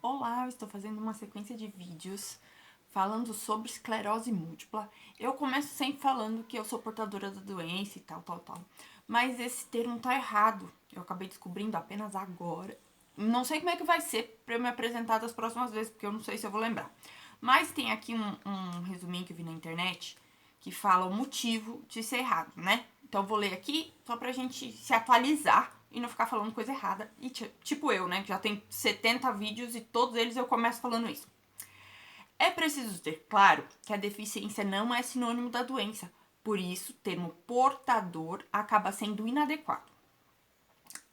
Olá, eu estou fazendo uma sequência de vídeos falando sobre esclerose múltipla. Eu começo sempre falando que eu sou portadora da doença e tal. Mas esse termo tá errado. Eu acabei descobrindo apenas agora. Não sei como é que vai ser pra eu me apresentar das próximas vezes, porque eu não sei se eu vou lembrar. Mas tem aqui um resuminho que eu vi na internet que fala o motivo de ser errado, né? Então eu vou ler aqui só pra gente se atualizar e não ficar falando coisa errada. E tipo eu, né? Que já tem 70 vídeos e todos eles eu começo falando isso. É preciso ter claro que a deficiência não é sinônimo da doença. Por isso, o termo portador acaba sendo inadequado.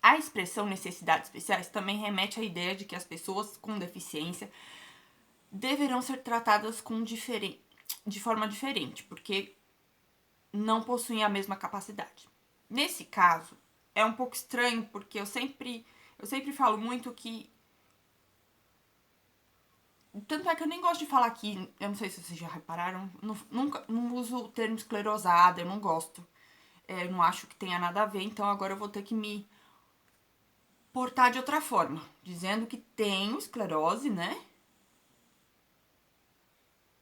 A expressão necessidades especiais também remete à ideia de que as pessoas com deficiência deverão ser tratadas de forma diferente, porque não possuem a mesma capacidade. Nesse caso, é um pouco estranho, porque eu sempre falo muito que. Tanto é que eu nem gosto de falar aqui, eu não sei se vocês já repararam, não uso o termo esclerosada, eu não gosto. Eu não acho que tenha nada a ver, então agora eu vou ter que me portar de outra forma, dizendo que tenho esclerose, né?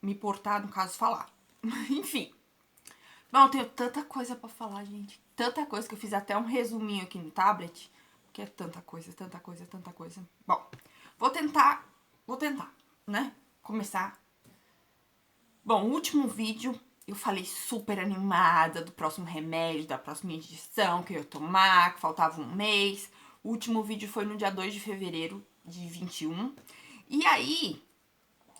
Me portar, no caso, falar. Enfim. Bom, eu tenho tanta coisa pra falar, gente. Tanta coisa que eu fiz até um resuminho aqui no tablet. Que é tanta coisa, tanta coisa, tanta coisa. Bom, vou tentar, né? Começar. Bom, o último vídeo eu falei super animada do próximo remédio, da próxima injeção que eu ia tomar, que faltava um mês. O último vídeo foi no dia 2 de fevereiro de 21. E aí,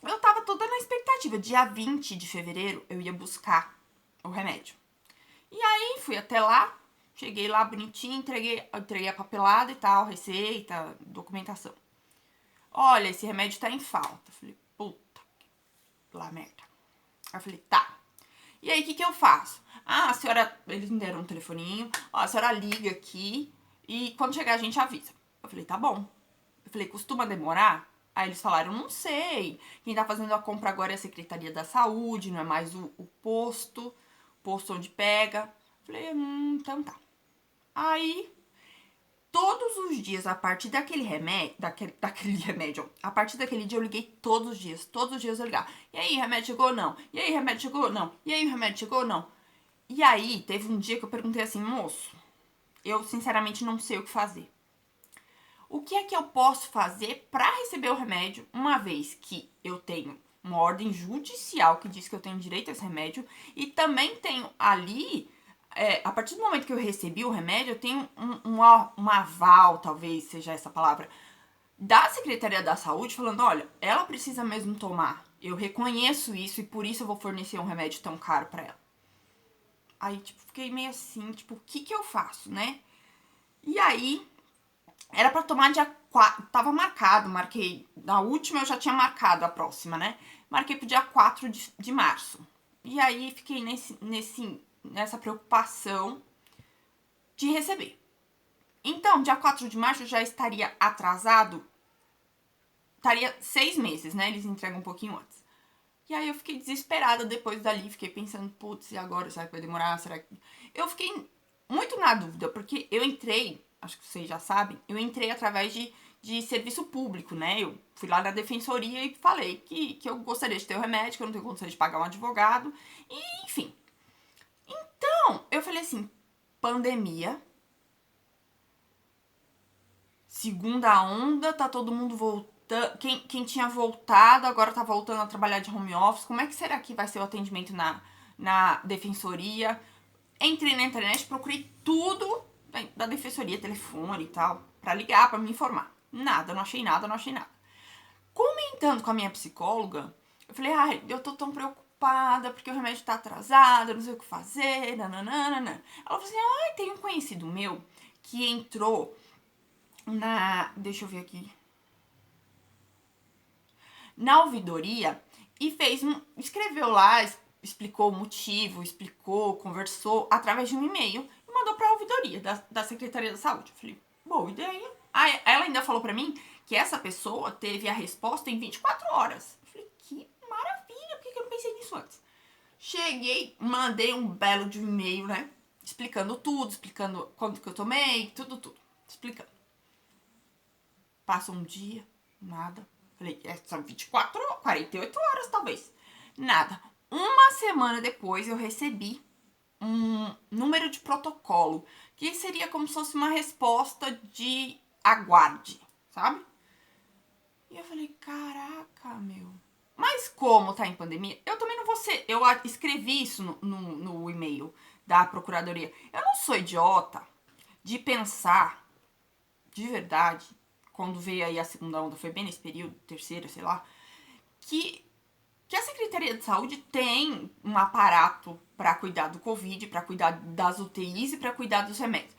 eu tava toda na expectativa. Dia 20 de fevereiro eu ia buscar o remédio. E aí fui até lá, cheguei lá bonitinho, entreguei a papelada e tal, receita, documentação. Olha, esse remédio tá em falta. Eu falei, puta, lá merda. Aí eu falei, tá. E aí, o que eu faço? Ah, a senhora, eles me deram um telefoninho, ó, a senhora liga aqui e quando chegar a gente avisa. Eu falei, tá bom. Eu falei, costuma demorar? Aí eles falaram, não sei. Quem tá fazendo a compra agora é a Secretaria da Saúde, não é mais o posto onde pega. Eu falei, então tá. Aí, todos os dias, a partir daquele remédio, daquele remédio, a partir daquele dia eu liguei todos os dias eu ligava. E aí, remédio chegou ou não? E aí, remédio chegou ou não? E aí, o remédio chegou ou não? E aí, teve um dia que eu perguntei assim, moço, eu sinceramente não sei o que fazer. O que é que eu posso fazer para receber o remédio, uma vez que eu tenho uma ordem judicial que diz que eu tenho direito a esse remédio e também tenho ali, a partir do momento que eu recebi o remédio, eu tenho um aval, talvez seja essa palavra, da Secretaria da Saúde falando, olha, ela precisa mesmo tomar. Eu reconheço isso e por isso eu vou fornecer um remédio tão caro para ela. Aí, tipo, fiquei meio assim, tipo, o que eu faço, né? E aí, era pra tomar dia 4, tava marcado, marquei. Na última eu já tinha marcado a próxima, né? Marquei pro dia 4 de março. E aí fiquei nessa preocupação de receber. Então, dia 4 de março já estaria atrasado, estaria 6 meses, né? Eles entregam um pouquinho antes. E aí eu fiquei desesperada depois dali, fiquei pensando, putz, e agora? Será que vai demorar? Será que. Eu fiquei muito na dúvida, porque eu entrei, acho que vocês já sabem, eu entrei através de serviço público, né? Eu fui lá na defensoria e falei que eu gostaria de ter o remédio, que eu não tenho condição de pagar um advogado, e enfim. Então, eu falei assim, pandemia, segunda onda, tá todo mundo voltando. Quem tinha voltado agora tá voltando a trabalhar de home office. Como é que será que vai ser o atendimento na defensoria? Entrei na internet, procurei tudo da defensoria, telefone e tal, pra ligar, pra me informar. Nada, não achei nada, não achei nada. Comentando com a minha psicóloga, eu falei, ai, eu tô tão preocupada porque o remédio tá atrasado, eu não sei o que fazer, nananana. Ela falou assim, ai, tem um conhecido meu que entrou deixa eu ver aqui, na ouvidoria e escreveu lá, explicou o motivo, conversou através de um e-mail e mandou pra ouvidoria da Secretaria da Saúde. Eu falei, boa ideia. Aí ela ainda falou pra mim que essa pessoa teve a resposta em 24 horas. Eu falei, que maravilha, por que eu não pensei nisso antes? Cheguei, mandei um belo de um e-mail, né? Explicando tudo, explicando quanto que eu tomei, tudo, explicando. Passa um dia, nada. Falei, são 24 horas, 48 horas talvez. Nada. Uma semana depois eu recebi um número de protocolo, que seria como se fosse uma resposta de aguarde, sabe? E eu falei, caraca, meu. Mas como tá em pandemia, eu também não vou ser. Eu escrevi isso no e-mail da procuradoria. Eu não sou idiota de pensar, de verdade, quando veio aí a segunda onda, foi bem nesse período, terceira, sei lá, que a Secretaria de Saúde tem um aparato para cuidar do Covid, para cuidar das UTIs e para cuidar dos remédios.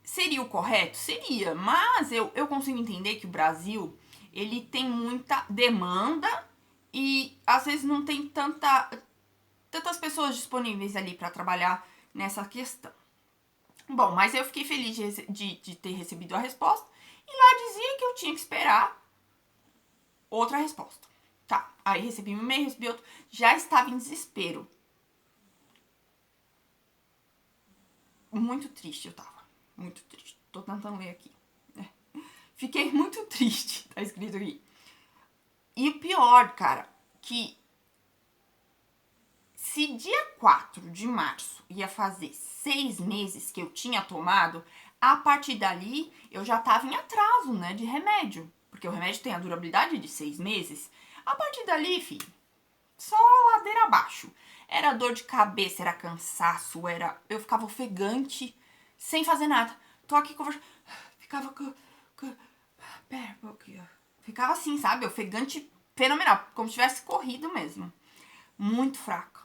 Seria o correto? Seria, mas eu consigo entender que o Brasil, ele tem muita demanda e às vezes não tem tantas pessoas disponíveis ali para trabalhar nessa questão. Bom, mas eu fiquei feliz de ter recebido a resposta e lá dizia que eu tinha que esperar outra resposta. Tá, aí recebi um e-mail, recebi outro, já estava em desespero. Muito triste eu tava, muito triste. Tô tentando ler aqui. Fiquei muito triste, tá escrito aqui. E o pior, cara, que se dia 4 de março ia fazer 6 meses que eu tinha tomado, a partir dali eu já tava em atraso, né, de remédio. Porque o remédio tem a durabilidade de 6 meses. A partir dali, filho, só ladeira abaixo. Era dor de cabeça, era cansaço, eu ficava ofegante, sem fazer nada. Tô aqui conversando, ficava pera um pouquinho. Ficava assim, sabe, ofegante fenomenal, como se tivesse corrido mesmo. Muito fraca,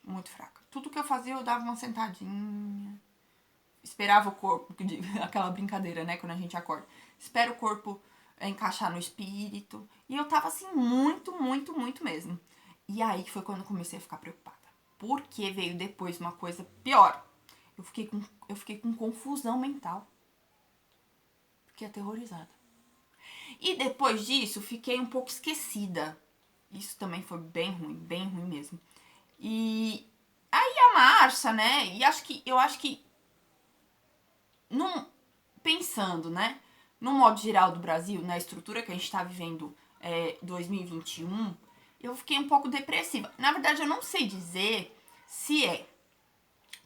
muito fraca. Tudo que eu fazia, eu dava uma sentadinha, esperava o corpo, aquela brincadeira, né, quando a gente acorda. Espera o corpo encaixar no espírito. E eu tava assim, muito, muito, muito mesmo. E aí que foi quando eu comecei a ficar preocupada. Porque veio depois uma coisa pior. Eu fiquei com confusão mental. Fiquei aterrorizada. E depois disso, fiquei um pouco esquecida. Isso também foi bem ruim mesmo. E aí a marcha, né? E eu acho que pensando, né, no modo geral do Brasil, na estrutura que a gente está vivendo 2021, eu fiquei um pouco depressiva. Na verdade, eu não sei dizer se é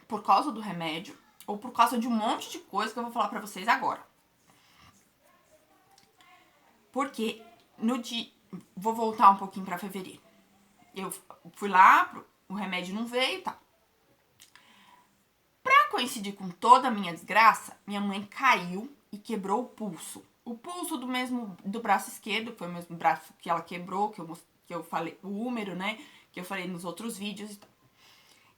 por causa do remédio ou por causa de um monte de coisa que eu vou falar pra vocês agora. Porque vou voltar um pouquinho pra fevereiro. Eu fui lá, o remédio não veio e tal. Pra coincidir com toda a minha desgraça, minha mãe caiu e quebrou o pulso. O pulso do braço esquerdo, que foi o mesmo braço que ela quebrou, que eu falei, o húmero, né? Que eu falei nos outros vídeos e tal.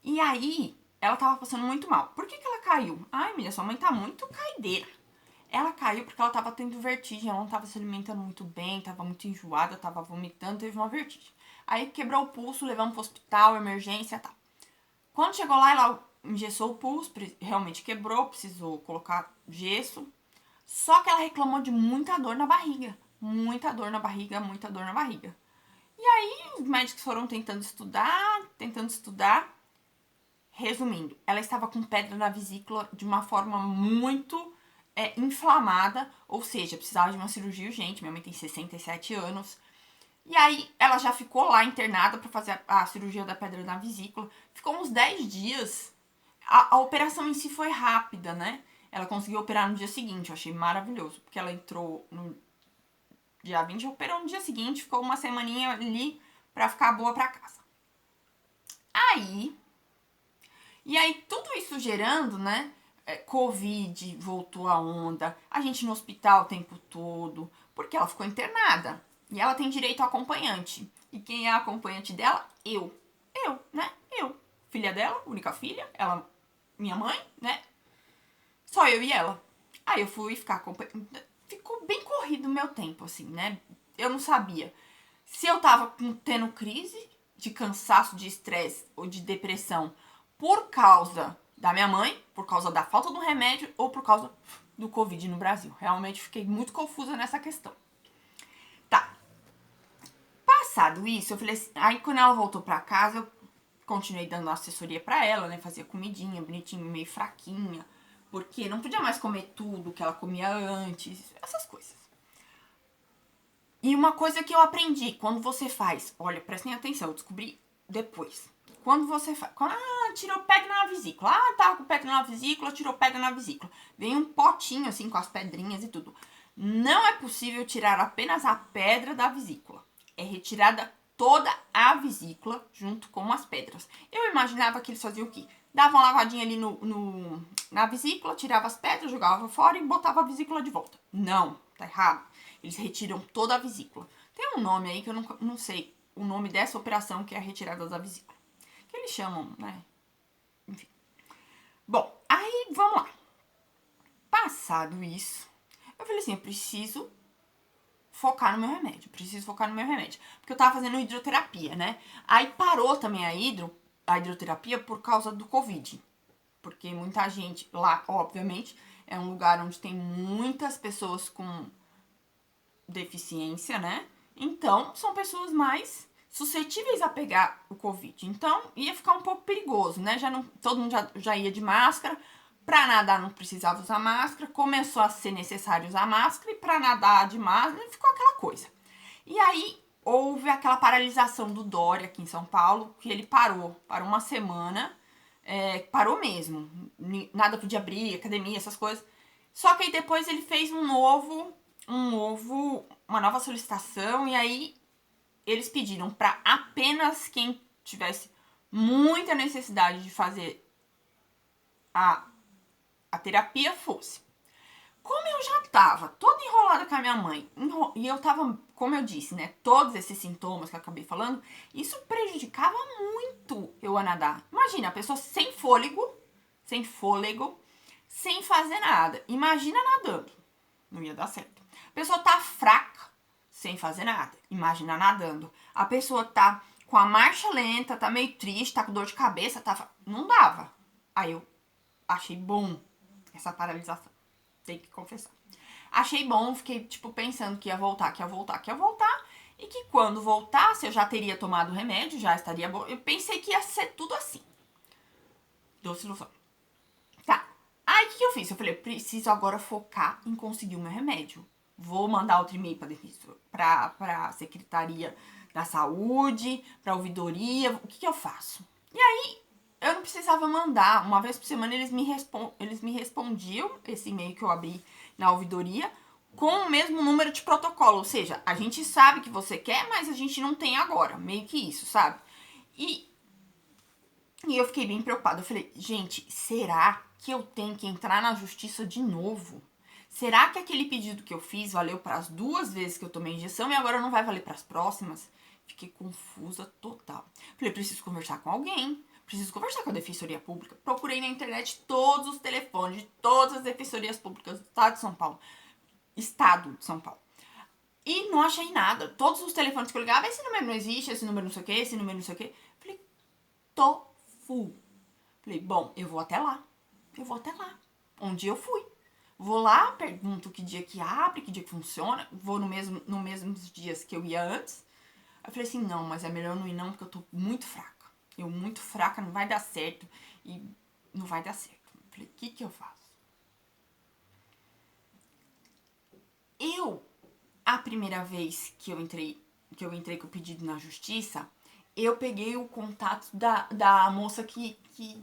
E aí, ela tava passando muito mal. Por que ela caiu? Ai, minha, sua mãe tá muito caideira. Ela caiu porque ela tava tendo vertigem, ela não tava se alimentando muito bem, tava muito enjoada, tava vomitando, teve uma vertigem. Aí quebrou o pulso, levamos pro hospital, emergência e tal. Quando chegou lá, ela engessou o pulso, realmente quebrou, precisou colocar gesso. Só que ela reclamou de muita dor na barriga. Muita dor na barriga, muita dor na barriga. E aí os médicos foram tentando estudar. Resumindo, ela estava com pedra na vesícula de uma forma muito inflamada, ou seja, precisava de uma cirurgia urgente. Minha mãe tem 67 anos. E aí ela já ficou lá internada para fazer a cirurgia da pedra na vesícula. Ficou uns 10 dias. A operação em si foi rápida, né? Ela conseguiu operar no dia seguinte, eu achei maravilhoso. Porque ela entrou no dia 20, operou no dia seguinte, ficou uma semaninha ali pra ficar boa pra casa. E aí tudo isso gerando, né? Covid, voltou a onda, a gente no hospital o tempo todo, porque ela ficou internada. E ela tem direito ao acompanhante. E quem é a acompanhante dela? Eu. Né? Eu. Filha dela, única filha. Ela, minha mãe, né? Só eu e ela. Aí eu fui ficar acompanhando. Ficou bem corrido o meu tempo, assim, né? Eu não sabia se eu tava tendo crise de cansaço, de estresse ou de depressão por causa da minha mãe, por causa da falta do remédio ou por causa do Covid no Brasil. Realmente fiquei muito confusa nessa questão. Tá. Passado isso, eu falei assim, aí quando ela voltou pra casa, eu continuei dando assessoria pra ela, né? Fazia comidinha, bonitinha, meio fraquinha. Porque não podia mais comer tudo que ela comia antes, essas coisas. E uma coisa que eu aprendi, quando você faz, olha, prestem atenção, eu descobri depois. Quando você faz, tirou pedra na vesícula, tava com pedra na vesícula, tirou pedra na vesícula. Vem um potinho assim com as pedrinhas e tudo. Não é possível tirar apenas a pedra da vesícula. É retirada toda a vesícula junto com as pedras. Eu imaginava que eles faziam o quê? Davam uma lavadinha ali na vesícula, tirava as pedras, jogava fora e botava a vesícula de volta. Não, tá errado. Eles retiram toda a vesícula. Tem um nome aí que eu não sei o nome dessa operação que é a retirada da vesícula. Que eles chamam, né? Enfim. Bom, aí vamos lá. Passado isso, eu falei assim, eu preciso focar no meu remédio. Porque eu tava fazendo hidroterapia, né? Aí parou também a hidroterapia por causa do Covid. Porque muita gente lá, obviamente, é um lugar onde tem muitas pessoas com deficiência, né? Então, são pessoas mais suscetíveis a pegar o Covid. Então, ia ficar um pouco perigoso, né? Todo mundo já ia de máscara. Pra nadar não precisava usar máscara. Começou a ser necessário usar máscara. E pra nadar de máscara, ficou aquela coisa. E aí, houve aquela paralisação do Dória aqui em São Paulo, que ele parou uma semana. Parou mesmo. Nada podia abrir, academia, essas coisas. Só que aí depois ele fez uma nova solicitação, e aí eles pediram para apenas quem tivesse muita necessidade de fazer a terapia fosse. Como eu já tava toda enrolada com a minha mãe, e eu tava, como eu disse, né, todos esses sintomas que eu acabei falando, isso prejudicava muito eu a nadar. Imagina, a pessoa sem fôlego, sem fazer nada. Imagina nadando. Não ia dar certo. A pessoa tá fraca, sem fazer nada. Imagina nadando. A pessoa tá com a marcha lenta, tá meio triste, tá com dor de cabeça, não dava. Aí eu achei bom essa paralisação. Tem que confessar. Achei bom, fiquei, pensando que ia voltar. E que quando voltasse, eu já teria tomado o remédio, já estaria bom. Eu pensei que ia ser tudo assim. Doce ilusão. Tá. Aí, o que eu fiz? Eu falei, eu preciso agora focar em conseguir o meu remédio. Vou mandar outro e-mail pra Secretaria da Saúde, pra ouvidoria. O que eu faço? E aí, eu não precisava mandar. Uma vez por semana, eles me respondiam esse e-mail que eu abri na ouvidoria com o mesmo número de protocolo. Ou seja, a gente sabe que você quer, mas a gente não tem agora. Meio que isso, sabe? E eu fiquei bem preocupada. Eu falei, gente, será que eu tenho que entrar na justiça de novo? Será que aquele pedido que eu fiz valeu para as 2 vezes que eu tomei injeção e agora não vai valer para as próximas? Fiquei confusa total. Falei, preciso conversar com alguém. Preciso conversar com a Defensoria Pública. Procurei na internet todos os telefones de todas as defensorias públicas do estado de São Paulo. Estado de São Paulo. E não achei nada. Todos os telefones que eu ligava, esse número não existe, esse número não sei o que, esse número não sei o que. Falei, full. Falei, bom, eu vou até lá. Um dia eu fui. Vou lá, pergunto que dia que abre, que dia que funciona. Vou no mesmos dias que eu ia antes. Eu falei assim, não, mas é melhor não ir não, porque eu tô muito fraca. Muito fraca, não vai dar certo. E não vai dar certo. Eu falei, o que eu faço? A primeira vez que eu entrei com o pedido na justiça, eu peguei o contato da moça que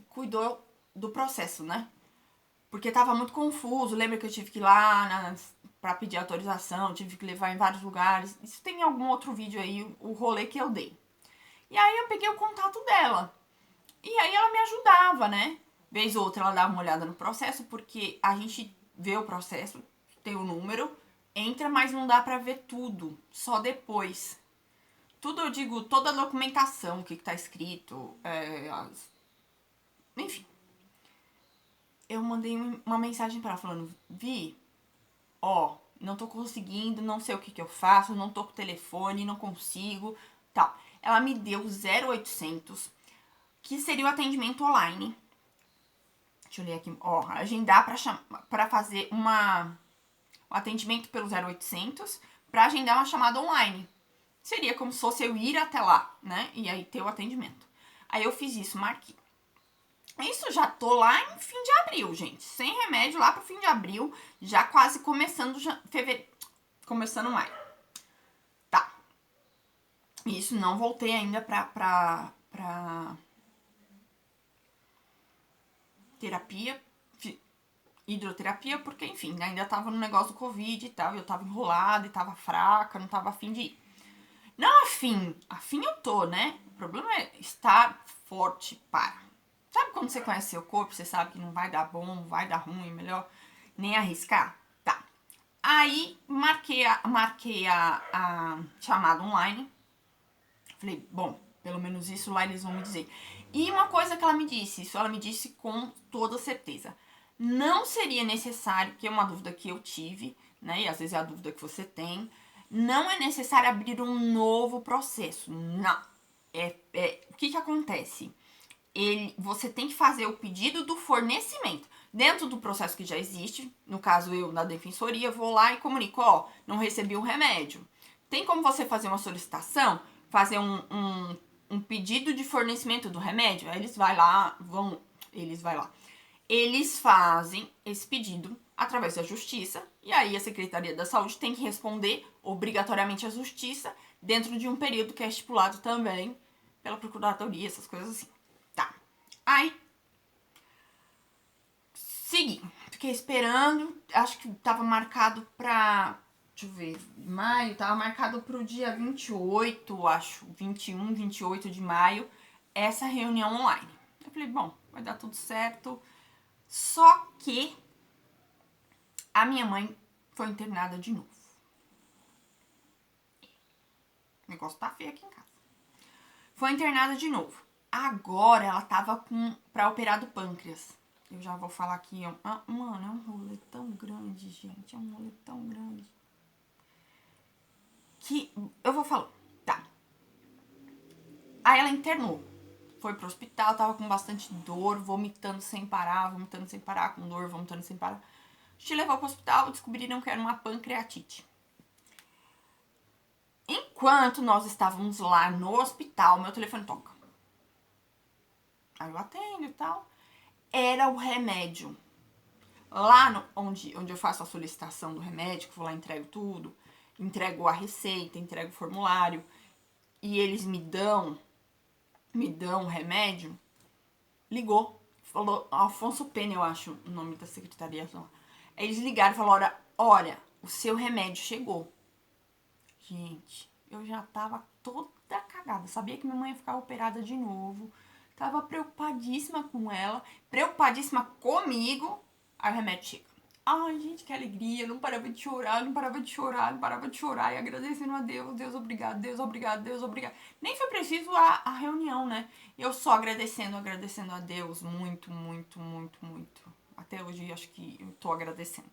cuidou do processo, né? Porque tava muito confuso. Lembra que eu tive que ir lá pra pedir autorização, tive que levar em vários lugares. Isso tem em algum outro vídeo aí, o rolê que eu dei. E aí eu peguei o contato dela. E aí ela me ajudava, né? Vez ou outra ela dava uma olhada no processo, porque a gente vê o processo, tem o número, entra, mas não dá pra ver tudo, só depois. Tudo, eu digo, toda a documentação, o que tá escrito, enfim. Eu mandei uma mensagem pra ela falando, Vi, não tô conseguindo, não sei o que eu faço, não tô com o telefone, não consigo, tal. Ela me deu 0800, que seria o atendimento online. Deixa eu ler aqui, agendar pra fazer um atendimento pelo 0800, pra agendar uma chamada online. Seria como se fosse eu ir até lá, né, e aí ter o atendimento. Aí eu fiz isso, marquei. Isso já tô lá em fim de abril, gente. Sem remédio lá pro fim de abril. Já quase começando fevereiro. Começando maio. Isso, não voltei ainda pra terapia, hidroterapia, porque, enfim, ainda tava no negócio do Covid e tal, eu tava enrolada e tava fraca, não tava afim de ir. Não afim eu tô, né? O problema é estar forte para. Sabe quando você conhece seu corpo, você sabe que não vai dar bom, não vai dar ruim, melhor nem arriscar? Tá. Aí marquei a chamada online. Falei, bom, pelo menos isso lá eles vão me dizer. E uma coisa que ela me disse, isso ela me disse com toda certeza. Não seria necessário, que é uma dúvida que eu tive, né? E às vezes é a dúvida que você tem. Não é necessário abrir um novo processo. Não. O que acontece? Você tem que fazer o pedido do fornecimento. Dentro do processo que já existe, no caso eu na defensoria, vou lá e comunico, ó, não recebi o remédio. Tem como você fazer uma solicitação, fazer um pedido de fornecimento do remédio? Aí eles fazem esse pedido através da justiça, e aí a Secretaria da Saúde tem que responder obrigatoriamente à justiça dentro de um período que é estipulado também pela Procuradoria, essas coisas assim. Tá. Aí, segui. Fiquei esperando. Acho que tava marcado pra. Deixa eu ver. Maio. Tava marcado pro dia 28, acho. 21, 28 de maio. Essa reunião online. Eu falei, bom, vai dar tudo certo. Só que a minha mãe foi internada de novo. O negócio tá feio aqui em casa. Foi internada de novo. Agora ela tava pra operar do pâncreas. Eu já vou falar aqui. Mano, é um rolê tão grande, gente. É um rolê tão grande. Que eu vou falar. Tá. Aí ela internou. Foi pro hospital, tava com bastante dor, vomitando sem parar, com dor, vomitando sem parar. A gente levou pro hospital, descobriram que era uma pancreatite. Enquanto nós estávamos lá no hospital, meu telefone toca. Aí eu atendo e tal. Era o remédio. Lá onde eu faço a solicitação do remédio, que vou lá, entrego tudo, entrego a receita, entrego o formulário, e eles me dão o remédio, ligou, falou, Afonso Pena, eu acho o nome da secretaria. Eles ligaram e falaram, olha, o seu remédio chegou. Gente, eu já tava toda cagada, sabia que minha mãe ia ficar operada de novo, tava preocupadíssima com ela, preocupadíssima comigo, aí o remédio chega. Ai, gente, que alegria, não parava de chorar, e agradecendo a Deus, Deus obrigado, Deus obrigado, Deus obrigado. Nem foi preciso a reunião, né? Eu só agradecendo a Deus, muito, muito, muito, muito. Até hoje acho que eu tô agradecendo.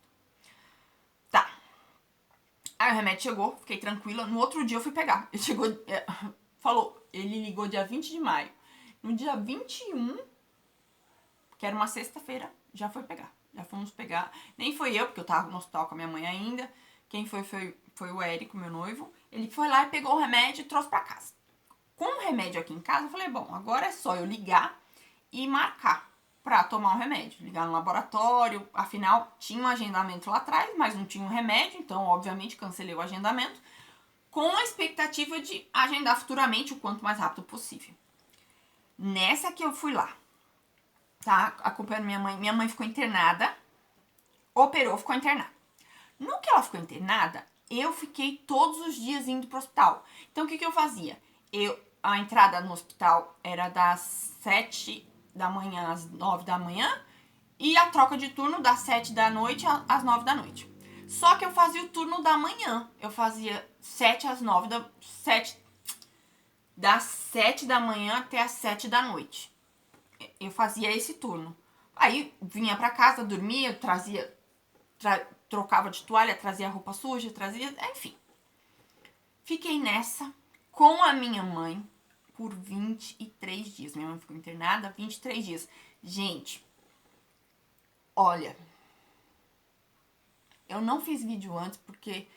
Tá. Aí o remédio chegou, fiquei tranquila. No outro dia eu fui pegar. Ele chegou, falou, ele ligou dia 20 de maio. No dia 21, que era uma sexta-feira, já foi pegar. Já fomos pegar. Nem foi eu, porque eu tava no hospital com a minha mãe ainda. Quem foi o Érico, meu noivo. Ele foi lá e pegou o remédio e trouxe pra casa. Com o remédio aqui em casa, eu falei, bom, agora é só eu ligar e marcar pra tomar o remédio. Ligar no laboratório, afinal, tinha um agendamento lá atrás, mas não tinha um remédio, então, obviamente, cancelei o agendamento, com a expectativa de agendar futuramente o quanto mais rápido possível. Nessa que eu fui lá, tá? Acompanhando minha mãe. Minha mãe ficou internada, operou, ficou internada. No que ela ficou internada, eu fiquei todos os dias indo pro hospital. Então, o que eu fazia? A entrada no hospital era das 7 da manhã às 9 da manhã e a troca de turno das 7 da noite às 9 da noite. Só que eu fazia o turno da manhã. Eu fazia 7 às 9 das 7 da manhã até às 7 da noite. Eu fazia esse turno. Aí vinha pra casa, dormia, trocava de toalha, trazia roupa suja, enfim. Fiquei nessa com a minha mãe por 23 dias. Minha mãe ficou internada 23 dias. Gente, olha, eu não fiz vídeo antes porque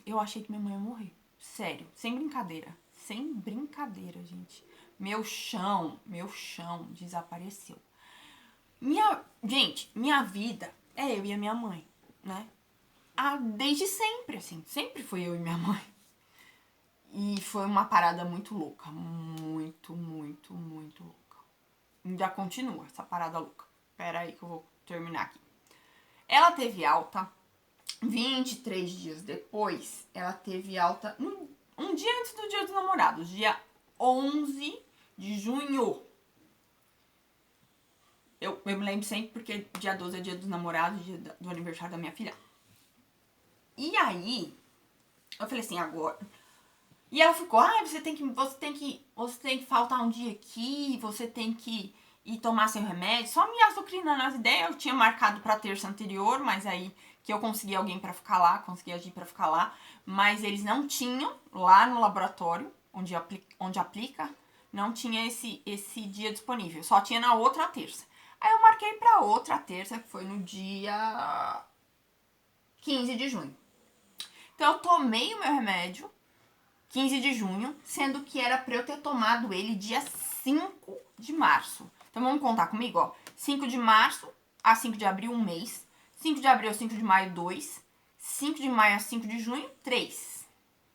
eu achei que minha mãe ia morrer. Sério, sem brincadeira. Sem brincadeira, gente. Meu chão desapareceu. Gente, minha vida é eu e a minha mãe, né? desde sempre, assim. Sempre fui eu e minha mãe. E foi uma parada muito louca. Muito, muito, muito louca. Ainda continua essa parada louca. Pera aí que eu vou terminar aqui. Ela teve alta 23 dias depois. Ela teve alta um dia antes do Dia dos Namorados. Dia 11 de junho. Eu me lembro sempre porque dia 12 é Dia dos Namorados, dia do aniversário da minha filha. E aí, eu falei assim, agora... E ela ficou, você tem que faltar um dia aqui, você tem que ir tomar seu remédio, só me azucrinando as ideias. Eu tinha marcado pra terça anterior, mas aí que eu consegui alguém pra ficar lá, consegui agir pra ficar lá, mas eles não tinham lá no laboratório, onde aplica, não tinha esse dia disponível, só tinha na outra terça. Aí eu marquei pra outra terça, que foi no dia 15 de junho. Então eu tomei o meu remédio 15 de junho, sendo que era pra eu ter tomado ele dia 5 de março. Então vamos contar comigo, ó. 5 de março a 5 de abril, 1 mês. 5 de abril a 5 de maio, 2. 5 de maio a 5 de junho, 3.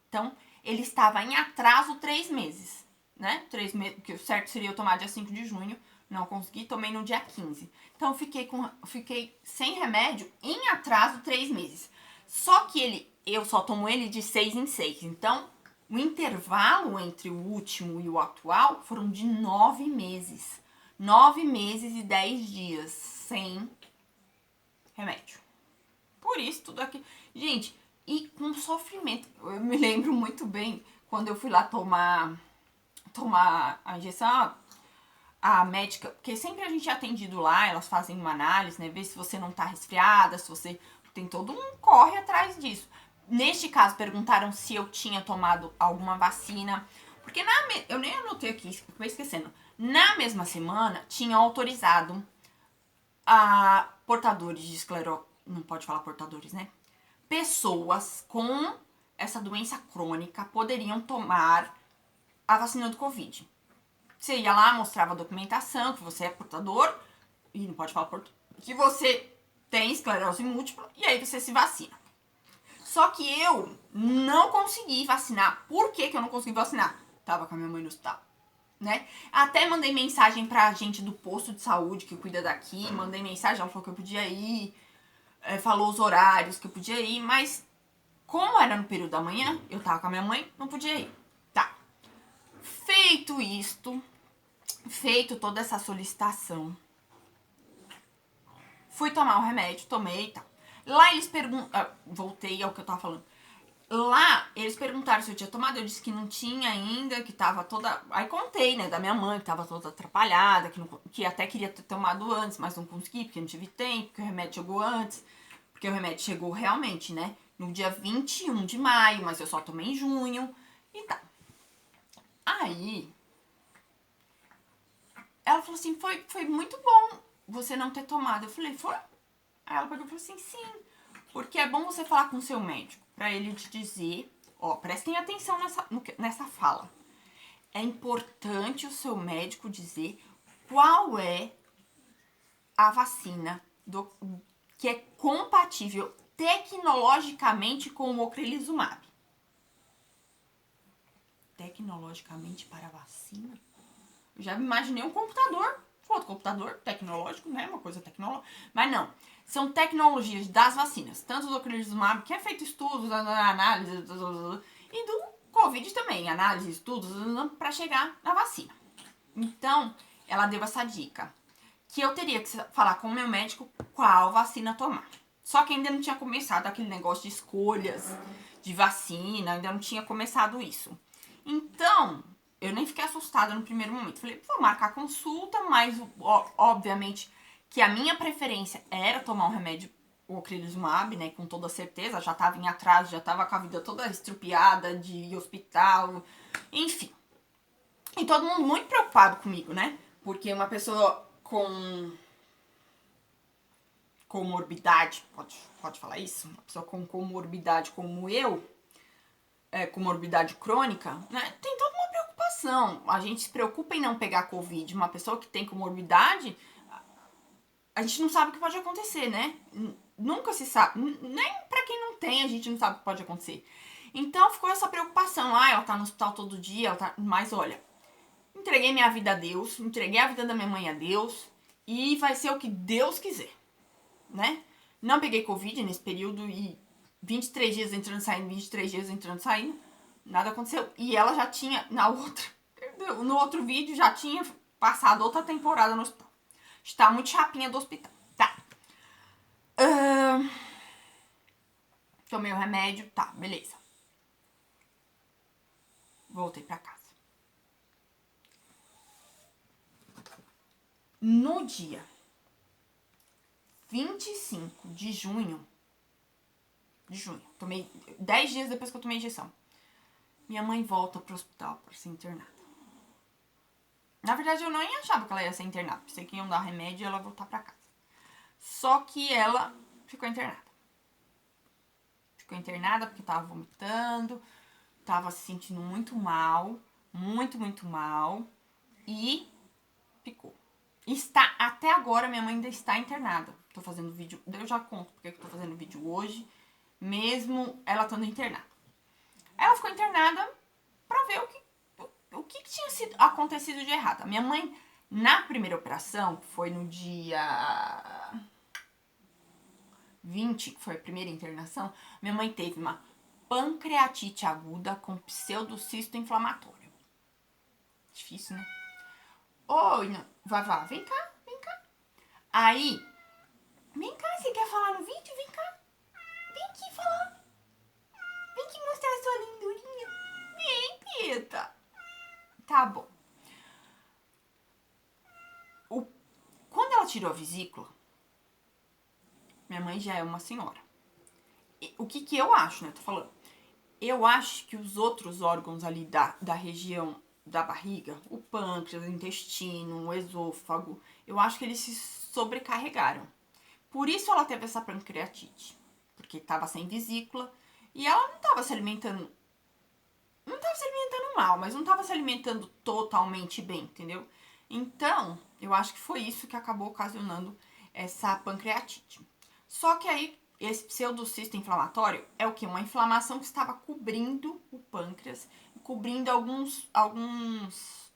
Então, ele estava em atraso 3 meses, né? 3 meses, porque o certo seria eu tomar dia 5 de junho. Não consegui, tomei no dia 15. Então, fiquei sem remédio em atraso 3 meses. Só que eu só tomo ele de 6 em 6. Então, o intervalo entre o último e o atual foram de 9 meses. 9 meses e 10 dias sem remédio. Por isso, tudo aqui... Gente, e com sofrimento. Eu me lembro muito bem quando eu fui lá tomar a injeção, a médica... Porque sempre a gente é atendido lá, elas fazem uma análise, né? Ver se você não tá resfriada, se você... Tem todo um corre atrás disso. Neste caso, perguntaram se eu tinha tomado alguma vacina. Porque eu nem anotei aqui, acabei esquecendo. Na mesma semana, tinha autorizado a portadores de esclerose... Não pode falar portadores, né? Pessoas com essa doença crônica poderiam tomar a vacina do Covid. Você ia lá, mostrava a documentação, que você é portador, e não pode falar portador, que você tem esclerose múltipla, e aí você se vacina. Só que eu não consegui vacinar. Por que eu não consegui vacinar? Tava com a minha mãe no hospital, né? Até mandei mensagem pra gente do posto de saúde que cuida daqui. Mandei mensagem, ela falou que eu podia ir. Falou os horários que eu podia ir. Mas como era no período da manhã, eu tava com a minha mãe, não podia ir. Tá. Feito isto, feito toda essa solicitação, fui tomar o remédio, tomei e tal. Lá eles perguntam... voltei ao que eu tava falando. Lá, eles perguntaram se eu tinha tomado, eu disse que não tinha ainda, que tava toda... Aí contei, né, da minha mãe, que tava toda atrapalhada, que até queria ter tomado antes, mas não consegui, porque não tive tempo, porque o remédio chegou antes. Porque o remédio chegou realmente, né, no dia 21 de maio, mas eu só tomei em junho e tal. Aí, ela falou assim, foi muito bom você não ter tomado. Eu falei, foi? Aí ela pegou e falou assim, sim, porque é bom você falar com o seu médico, pra ele te dizer, ó, prestem atenção nessa fala. É importante o seu médico dizer qual é a vacina que é compatível tecnologicamente com o ocrelizumab. Tecnologicamente para a vacina? Eu já imaginei um computador, outro computador tecnológico, né, uma coisa tecnológica, mas não. São tecnologias das vacinas, tanto do ocrelizumab, que é feito estudos, análise, e do Covid também, análise, estudos, para chegar na vacina. Então, ela deu essa dica, que eu teria que falar com o meu médico qual vacina tomar. Só que ainda não tinha começado aquele negócio de escolhas de vacina, ainda não tinha começado isso. Então, eu nem fiquei assustada no primeiro momento. Falei, vou marcar consulta, mas obviamente que a minha preferência era tomar um remédio, o ocrelizumab, né, com toda certeza. Já tava em atraso, já tava com a vida toda estrupiada de hospital, enfim. E todo mundo muito preocupado comigo, né? Porque uma pessoa com comorbidade, pode falar isso? Uma pessoa com comorbidade como eu, comorbidade crônica, né? Tem toda uma preocupação. A gente se preocupa em não pegar Covid. Uma pessoa que tem comorbidade, a gente não sabe o que pode acontecer, né? Nunca se sabe. Nem pra quem não tem, a gente não sabe o que pode acontecer. Então ficou essa preocupação. Ah, ela tá no hospital todo dia, ela tá... Mas olha, entreguei minha vida a Deus, entreguei a vida da minha mãe a Deus e vai ser o que Deus quiser, né? Não peguei Covid nesse período e 23 dias entrando e saindo, 23 dias entrando e saindo, nada aconteceu. E ela já tinha, no outro vídeo, já tinha passado outra temporada no hospital. Está muito chapinha do hospital. Tá. Tomei o remédio, tá, beleza. Voltei pra casa. No dia 25 de junho, tomei 10 dias depois que eu tomei a injeção, minha mãe volta pro hospital pra ser internada. Na verdade, eu nem achava que ela ia ser internada. Pensei que iam dar remédio e ela voltar pra casa. Só que ela ficou internada. Ficou internada porque tava vomitando, tava se sentindo muito mal, muito mal, e ficou. Está, até agora, minha mãe ainda está internada. Tô fazendo vídeo, eu já conto porque eu tô fazendo vídeo hoje, mesmo ela estando internada. Ela ficou internada pra ver o que tinha acontecido de errado. A minha mãe, na primeira operação, que foi no dia 20, que foi a primeira internação, minha mãe teve uma pancreatite aguda com pseudocisto inflamatório. Difícil, né? Oi, Vavá, vem cá. Aí, vem cá, você quer falar no vídeo? Vem cá. Vem aqui falar. Vem aqui mostrar a sua lindurinha. Vem, Pita. Tá bom. Quando ela tirou a vesícula, minha mãe já é uma senhora. O que eu acho, né? Tô falando. Eu acho que os outros órgãos ali da região da barriga, o pâncreas, o intestino, o esôfago, eu acho que eles se sobrecarregaram. Por isso ela teve essa pancreatite. Porque tava sem vesícula e ela não tava se alimentando. Não tava se alimentando mal, mas não tava se alimentando totalmente bem, entendeu? Então, eu acho que foi isso que acabou ocasionando essa pancreatite. Só que aí, esse pseudocisto inflamatório é o quê? Uma inflamação que estava cobrindo o pâncreas, cobrindo alguns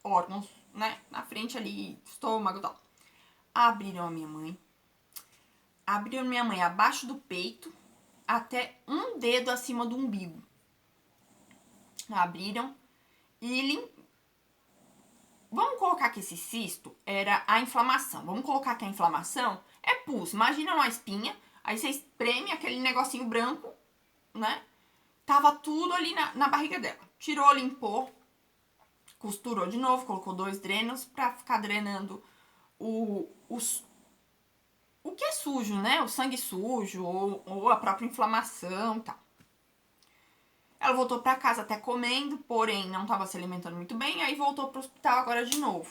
órgãos, né? Na frente ali, estômago e tal. Abriram minha mãe abaixo do peito, até um dedo acima do umbigo. Abriram e vamos colocar que esse cisto era a inflamação. Vamos colocar que a inflamação é pus. Imagina uma espinha, aí você espreme aquele negocinho branco, né? Tava tudo ali na barriga dela. Tirou, limpou, costurou de novo, colocou 2 drenos pra ficar drenando o que é sujo, né? O sangue sujo ou a própria inflamação e tal. Ela voltou pra casa até comendo, porém não tava se alimentando muito bem, aí voltou pro hospital agora de novo.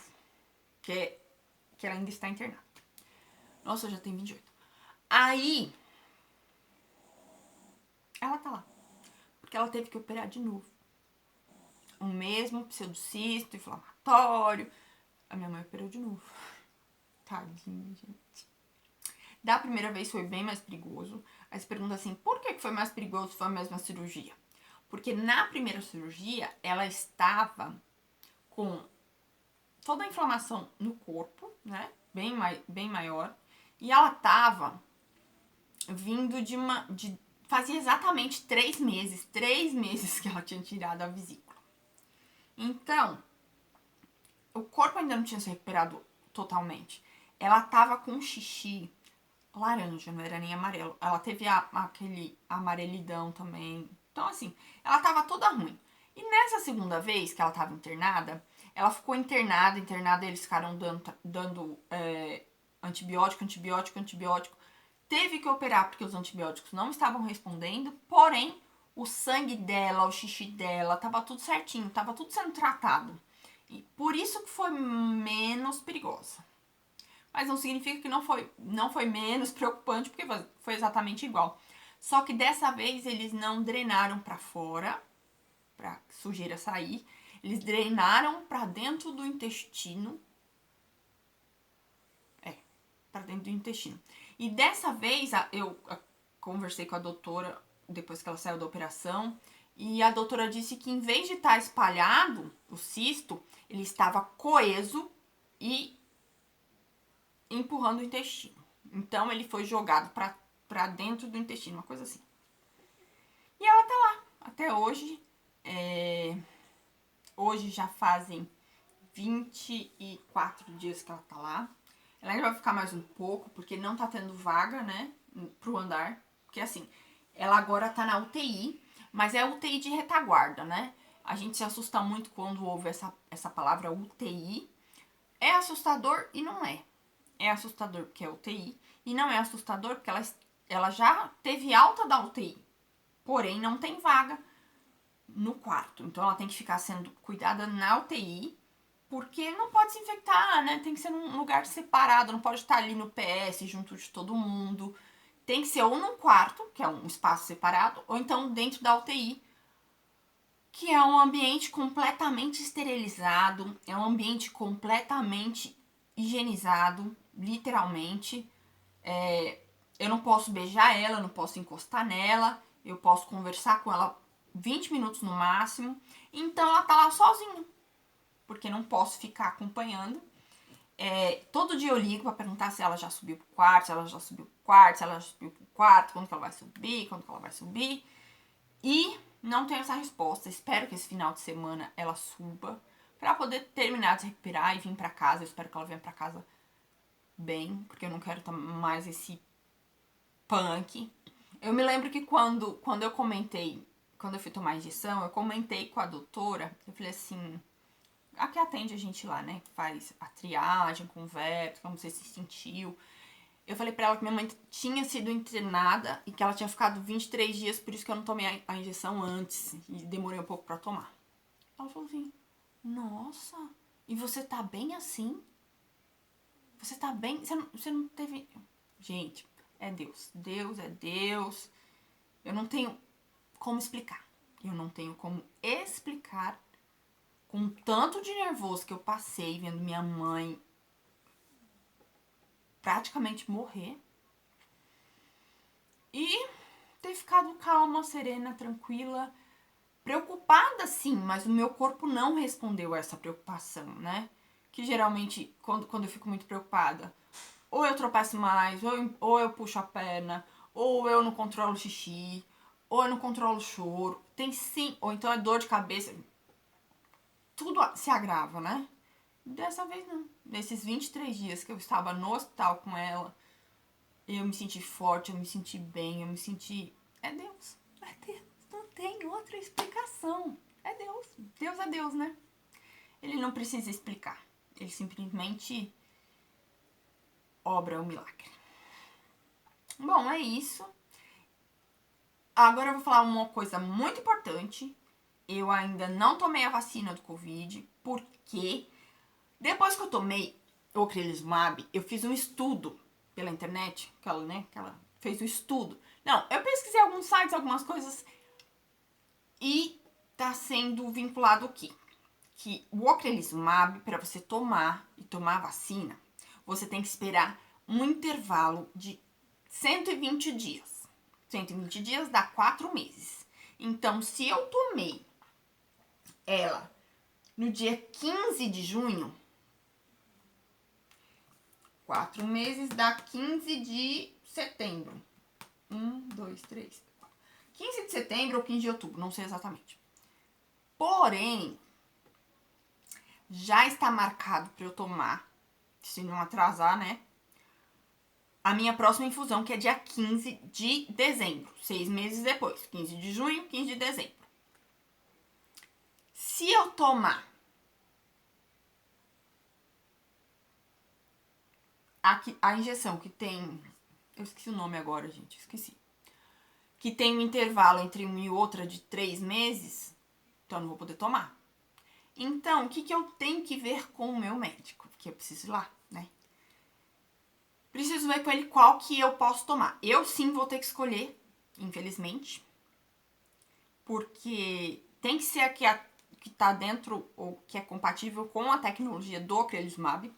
Que ela ainda está internada. Nossa, já tem 28. Aí, ela tá lá. Porque ela teve que operar de novo. O mesmo pseudocisto inflamatório. A minha mãe operou de novo. Tadinha, gente. Da primeira vez foi bem mais perigoso. Aí você pergunta assim, por que foi mais perigoso se foi a mesma cirurgia? Porque na primeira cirurgia, ela estava com toda a inflamação no corpo, né? Bem maior. E ela tava vindo fazia exatamente 3 meses. 3 meses que ela tinha tirado a vesícula. Então, o corpo ainda não tinha se recuperado totalmente. Ela tava com xixi laranja, não era nem amarelo. Ela teve aquele amarelidão também. Então, assim, ela tava toda ruim. E nessa segunda vez que ela tava internada, ela ficou internada, eles ficaram dando antibiótico. Teve que operar porque os antibióticos não estavam respondendo, porém, o sangue dela, o xixi dela, tava tudo certinho, tava tudo sendo tratado. E por isso que foi menos perigosa. Mas não significa que não foi menos preocupante, porque foi exatamente igual. Só que dessa vez eles não drenaram pra fora, pra sujeira sair. Eles drenaram pra dentro do intestino. Pra dentro do intestino. E dessa vez eu conversei com a doutora depois que ela saiu da operação. E a doutora disse que em vez de estar espalhado, o cisto, ele estava coeso e empurrando o intestino. Então ele foi jogado pra dentro do intestino, uma coisa assim. E ela tá lá, até hoje. Hoje já fazem 24 dias que ela tá lá. Ela ainda vai ficar mais um pouco, porque não tá tendo vaga, né, pro andar. Porque assim, ela agora tá na UTI, mas é UTI de retaguarda, né? A gente se assusta muito quando ouve essa palavra UTI. É assustador e não é. É assustador porque é UTI e não é assustador porque ela já teve alta da UTI. Porém, não tem vaga no quarto. Então, ela tem que ficar sendo cuidada na UTI, porque não pode se infectar, né? Tem que ser num lugar separado, não pode estar ali no PS junto de todo mundo. Tem que ser ou num quarto, que é um espaço separado, ou então dentro da UTI, que é um ambiente completamente esterilizado, é um ambiente completamente higienizado, literalmente. Eu não posso beijar ela, eu não posso encostar nela, eu posso conversar com ela 20 minutos no máximo. Então ela tá lá sozinha, porque não posso ficar acompanhando. Todo dia eu ligo pra perguntar se ela já subiu pro quarto, se ela já subiu pro quarto, se ela já subiu pro quarto, quando que ela vai subir, quando que ela vai subir. E não tenho essa resposta. Espero que esse final de semana ela suba pra poder terminar de se recuperar e vir pra casa. Eu espero que ela venha pra casa bem, porque eu não quero mais esse punk. Eu me lembro que quando eu comentei, quando eu fui tomar a injeção, eu comentei com a doutora, eu falei assim, a que atende a gente lá, né, que faz a triagem, conversa, como você se sentiu. Eu falei pra ela que minha mãe tinha sido internada e que ela tinha ficado 23 dias, por isso que eu não tomei a injeção antes e demorei um pouco pra tomar. Ela falou assim, nossa, e você tá bem assim? Você tá bem? Você não teve... Gente, é Deus. Deus é Deus. Eu não tenho como explicar. Eu não tenho como explicar com o tanto de nervoso que eu passei vendo minha mãe praticamente morrer. E ter ficado calma, serena, tranquila, preocupada sim, mas o meu corpo não respondeu a essa preocupação, né? Que geralmente, quando eu fico muito preocupada, ou eu tropeço mais, ou eu puxo a perna, ou eu não controlo o xixi, ou eu não controlo o choro. Tem sim, ou então é dor de cabeça. Tudo se agrava, né? Dessa vez não. Nesses 23 dias que eu estava no hospital com ela, eu me senti forte, eu me senti bem, eu me senti... É Deus. É Deus. Não tem outra explicação. É Deus. Deus é Deus, né? Ele não precisa explicar. Ele simplesmente obra o milagre. Bom, é isso. Agora eu vou falar uma coisa muito importante. Eu ainda não tomei a vacina do Covid, porque depois que eu tomei o ocrelizumab, eu fiz um estudo pela internet, que ela fez um estudo. Não, eu pesquisei alguns sites, algumas coisas, e tá sendo vinculado o quê? Que o ocrelizumab, para você tomar e tomar a vacina, você tem que esperar um intervalo de 120 dias. 120 dias dá 4 meses. Então, se eu tomei ela no dia 15 de junho, 4 meses dá 15 de setembro. 1, 2, 3, 4. 15 de setembro ou 15 de outubro, não sei exatamente. Porém, já está marcado para eu tomar, se não atrasar, né? A minha próxima infusão, que é dia 15 de dezembro. 6 meses depois. 15 de junho, 15 de dezembro. Se eu tomar a injeção que tem... Eu esqueci o nome agora, gente. Esqueci. Que tem um intervalo entre uma e outra de 3 meses, então eu não vou poder tomar. Então, o que eu tenho que ver com o meu médico? Porque eu preciso ir lá, né? Preciso ver com ele qual que eu posso tomar. Eu sim vou ter que escolher, infelizmente. Porque tem que ser a que tá dentro ou que é compatível com a tecnologia do ocrelizumab.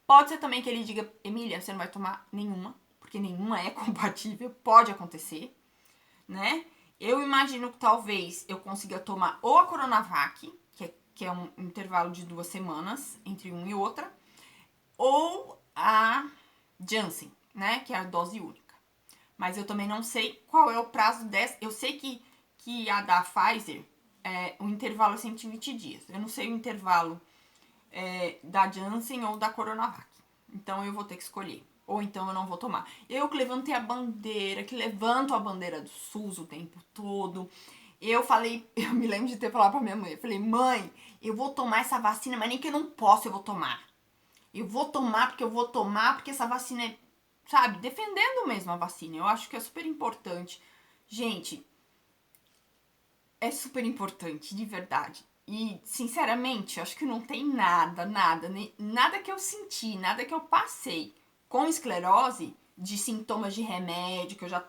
Pode ser também que ele diga, Emília, você não vai tomar nenhuma, porque nenhuma é compatível, pode acontecer, né? Eu imagino que talvez eu consiga tomar ou a Coronavac, que é um intervalo de 2 semanas entre uma e outra, ou a Janssen, né, que é a dose única. Mas eu também não sei qual é o prazo dessa. Eu sei que a da Pfizer, o intervalo é 120 dias. Eu não sei o intervalo da Janssen ou da Coronavac. Então eu vou ter que escolher. Ou então eu não vou tomar. Eu que levantei a bandeira, que levanto a bandeira do SUS o tempo todo. Eu me lembro de ter falado pra minha mãe. Eu falei, mãe, eu vou tomar essa vacina, mas nem que eu não posso, eu vou tomar. Eu vou tomar porque essa vacina é, sabe, defendendo mesmo a vacina. Eu acho que é super importante. Gente, é super importante, de verdade. E, sinceramente, acho que não tem nada que eu senti, nada que eu passei com esclerose de sintomas de remédio, que eu já...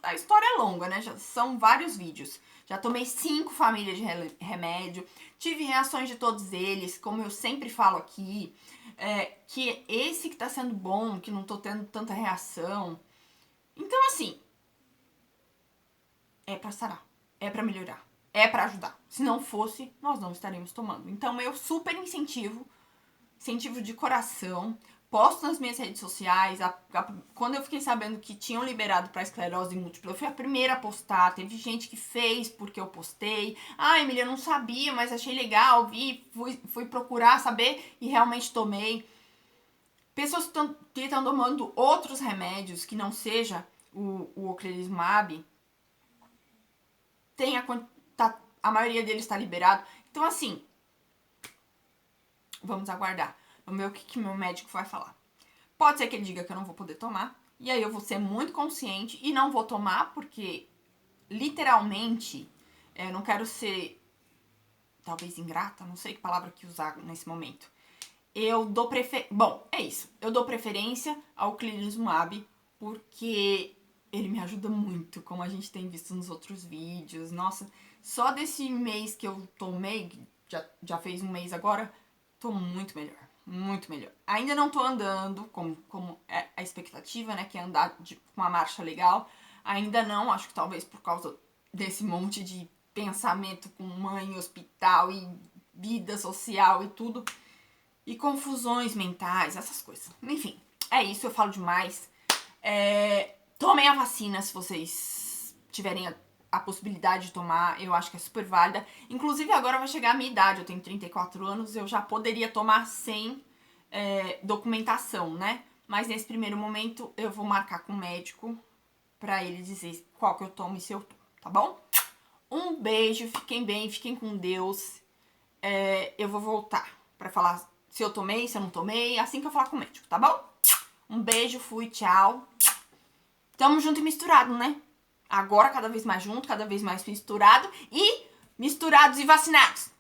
A história é longa, né? Já são vários vídeos. Já tomei 5 famílias de remédio, tive reações de todos eles, como eu sempre falo aqui, que esse que tá sendo bom, que não tô tendo tanta reação. Então, assim, é pra sarar, é pra melhorar, é pra ajudar. Se não fosse, nós não estaríamos tomando. Então, eu super incentivo de coração. Posto nas minhas redes sociais. Quando eu fiquei sabendo que tinham liberado pra esclerose múltipla, eu fui a primeira a postar. Teve gente que fez porque eu postei. Ah, Emília, eu não sabia, mas achei legal. Fui procurar saber e realmente tomei. Pessoas que estão tomando outros remédios que não seja o ocrelizumab, a maioria deles está liberado. Então, assim, vamos aguardar. Vamos ver o que meu médico vai falar. Pode ser que ele diga que eu não vou poder tomar. E aí eu vou ser muito consciente e não vou tomar, porque literalmente eu não quero ser, talvez, ingrata, não sei que palavra que usar nesse momento. Eu dou preferência. Bom, é isso. Eu dou preferência ao ocrelizumab porque ele me ajuda muito, como a gente tem visto nos outros vídeos. Nossa, só desse mês que eu tomei, já fez um mês agora, tô muito melhor. Muito melhor. Ainda não tô andando como é a expectativa, né? Que é andar com uma marcha legal. Ainda não, acho que talvez por causa desse monte de pensamento com mãe, hospital e vida social e tudo. E confusões mentais, essas coisas. Enfim, é isso, eu falo demais. Tomem a vacina se vocês tiverem a possibilidade de tomar, eu acho que é super válida. Inclusive agora vai chegar a minha idade, eu tenho 34 anos, eu já poderia tomar sem documentação, né? Mas nesse primeiro momento eu vou marcar com o médico pra ele dizer qual que eu tomo e se eu tomo, tá bom? Um beijo, fiquem bem, fiquem com Deus. Eu vou voltar pra falar se eu tomei, se eu não tomei, assim que eu falar com o médico, tá bom? Um beijo, fui, tchau. Tamo junto e misturado, né? Agora cada vez mais junto, cada vez mais misturado e misturados e vacinados.